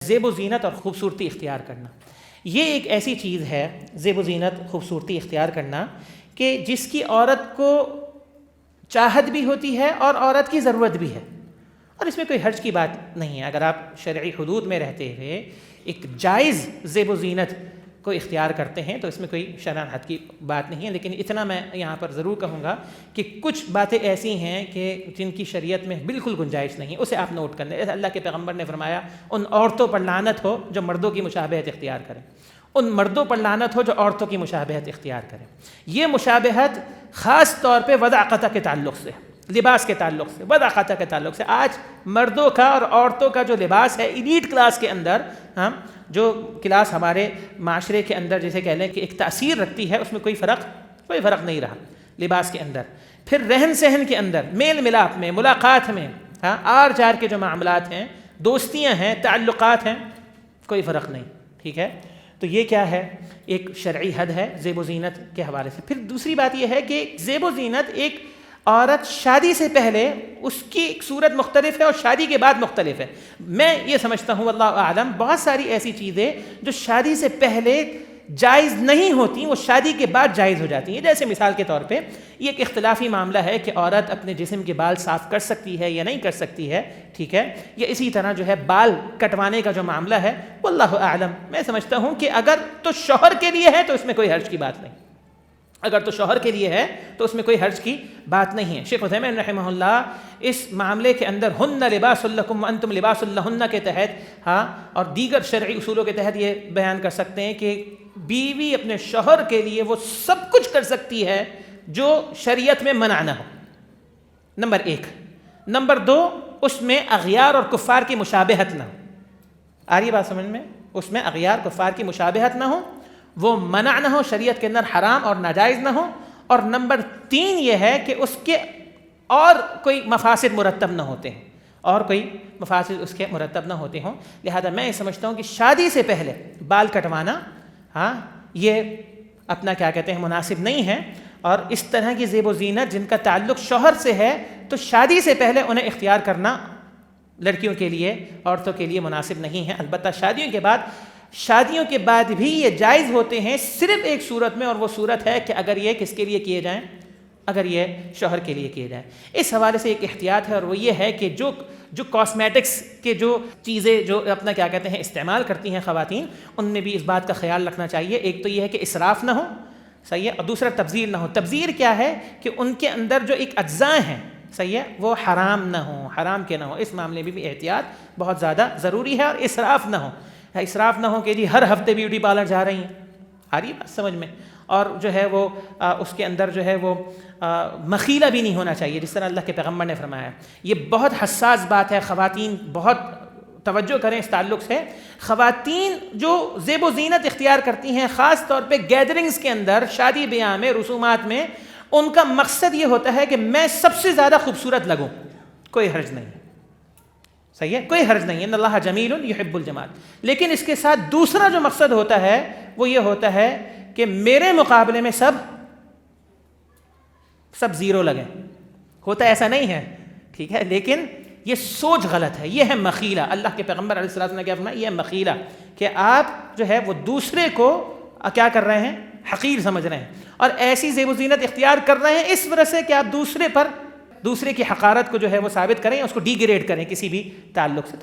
زیب و زینت اور خوبصورتی اختیار کرنا، یہ ایک ایسی چیز ہے، زیب و زینت، خوبصورتی اختیار کرنا، کہ جس کی عورت کو چاہت بھی ہوتی ہے اور عورت کی ضرورت بھی ہے، اور اس میں کوئی حرج کی بات نہیں ہے۔ اگر آپ شرعی حدود میں رہتے ہوئے ایک جائز زیب و زینت کو اختیار کرتے ہیں تو اس میں کوئی شرعاً حد کی بات نہیں ہے، لیکن اتنا میں یہاں پر ضرور کہوں گا کہ کچھ باتیں ایسی ہیں کہ جن کی شریعت میں بالکل گنجائش نہیں ہے، اسے آپ نوٹ کر لیں۔ اللہ کے پیغمبر نے فرمایا ان عورتوں پر لعنت ہو جو مردوں کی مشابہت اختیار کریں، ان مردوں پر لعنت ہو جو عورتوں کی مشابہت اختیار کریں۔ یہ مشابہت خاص طور پہ وضاقتہ کے تعلق سے، لباس کے تعلق سے، وضاقتہ کے تعلق سے۔ آج مردوں کا اور عورتوں کا جو لباس ہے ایلیٹ کلاس کے اندر، جو کلاس ہمارے معاشرے کے اندر جیسے کہہ لیں کہ ایک تاثیر رکھتی ہے، اس میں کوئی فرق نہیں رہا لباس کے اندر۔ پھر رہن سہن کے اندر، میل ملاپ میں، ملاقات میں، آر جار کے جو معاملات ہیں، دوستیاں ہیں، تعلقات ہیں، کوئی فرق نہیں، ٹھیک ہے۔ تو یہ کیا ہے؟ ایک شرعی حد ہے زیب و زینت کے حوالے سے۔ پھر دوسری بات یہ ہے کہ زیب و زینت ایک عورت شادی سے پہلے اس کی ایک صورت مختلف ہے اور شادی کے بعد مختلف ہے۔ میں یہ سمجھتا ہوں واللہ اعلم بہت ساری ایسی چیزیں جو شادی سے پہلے جائز نہیں ہوتی وہ شادی کے بعد جائز ہو جاتی ہیں۔ جیسے مثال کے طور پہ یہ ایک اختلافی معاملہ ہے کہ عورت اپنے جسم کے بال صاف کر سکتی ہے یا نہیں کر سکتی ہے، ٹھیک ہے، یا اسی طرح جو ہے بال کٹوانے کا جو معاملہ ہے، واللہ اعلم میں سمجھتا ہوں کہ اگر تو شوہر کے لیے ہے تو اس میں کوئی حرج کی بات نہیں، اگر تو شوہر کے لیے ہے تو اس میں کوئی حرج کی بات نہیں ہے۔ شیخ عثیمین رحمہ اللہ اس معاملے کے اندر ہن لباس لکم وانتم لباس لہن کے تحت اور دیگر شرعی اصولوں کے تحت یہ بیان کر سکتے ہیں کہ بیوی اپنے شوہر کے لیے وہ سب کچھ کر سکتی ہے جو شریعت میں منع نہ ہو، نمبر 1۔ نمبر 2، اس میں اغیار اور کفار کی مشابہت نہ ہو۔ آ رہی بات سمجھ میں؟ اس میں اغیار کفار کی مشابہت نہ ہو، وہ منع نہ ہو، شریعت کے اندر حرام اور ناجائز نہ ہو۔ اور نمبر 3 یہ ہے کہ اس کے اور کوئی مفاسد مرتب نہ ہوتے ہیں، اور کوئی مفاسد اس کے مرتب نہ ہوتے ہوں۔ لہذا میں یہ سمجھتا ہوں کہ شادی سے پہلے بال کٹوانا یہ اپنا کیا کہتے ہیں مناسب نہیں ہے، اور اس طرح کی زیب و زینت جن کا تعلق شوہر سے ہے تو شادی سے پہلے انہیں اختیار کرنا لڑکیوں کے لیے، عورتوں کے لیے مناسب نہیں ہے۔ البتہ شادیوں کے بعد بھی یہ جائز ہوتے ہیں صرف ایک صورت میں، اور وہ صورت ہے کہ اگر یہ کس کے لیے کیے جائیں، اگر یہ شوہر کے لیے کیے جائیں۔ اس حوالے سے ایک احتیاط ہے، اور وہ یہ ہے کہ جو کاسمیٹکس کے جو چیزیں جو اپنا کیا کہتے ہیں استعمال کرتی ہیں خواتین، ان میں بھی اس بات کا خیال رکھنا چاہیے۔ ایک تو یہ ہے کہ اسراف نہ ہو، صحیح ہے، اور دوسرا تبذیر نہ ہو۔ تبذیر کیا ہے کہ ان کے اندر جو ایک اجزاء ہیں، صحیح ہے، وہ حرام نہ ہوں، حرام کے نہ ہوں۔ اس معاملے میں بھی احتیاط بہت زیادہ ضروری ہے، اور اسراف نہ ہو۔ اسراف نہ ہو کہ جی ہر ہفتے بیوٹی پارلر جا رہی ہیں، آ رہی بات سمجھ میں، اور جو ہے وہ اس کے اندر جو ہے وہ مخیلہ بھی نہیں ہونا چاہیے، جس طرح اللہ کے پیغمبر نے فرمایا۔ یہ بہت حساس بات ہے، خواتین بہت توجہ کریں اس تعلق سے۔ خواتین جو زیب و زینت اختیار کرتی ہیں خاص طور پہ گیدرنگز کے اندر، شادی بیاہ میں، رسومات میں، ان کا مقصد یہ ہوتا ہے کہ میں سب سے زیادہ خوبصورت لگوں۔ کوئی حرج نہیں، صحیح ہے، کوئی حرج نہیں ہے، ان اللہ جمیل یحب الجمال۔ لیکن اس کے ساتھ دوسرا جو مقصد ہوتا ہے وہ یہ ہوتا ہے کہ میرے مقابلے میں سب زیرو لگیں۔ ہوتا ایسا نہیں ہے، ٹھیک ہے، لیکن یہ سوچ غلط ہے، یہ ہے مخیلہ۔ اللہ کے پیغمبر علیہ الصلوۃ والسلام نے کیا فرمایا؟ یہ ہے مخیلہ، کہ آپ جو ہے وہ دوسرے کو کیا کر رہے ہیں؟ حقیر سمجھ رہے ہیں، اور ایسی زیب و زینت اختیار کر رہے ہیں اس وجہ سے کہ آپ دوسرے کی حقارت کو جو ہے وہ ثابت کریں، اس کو ڈی گریڈ کریں کسی بھی تعلق سے۔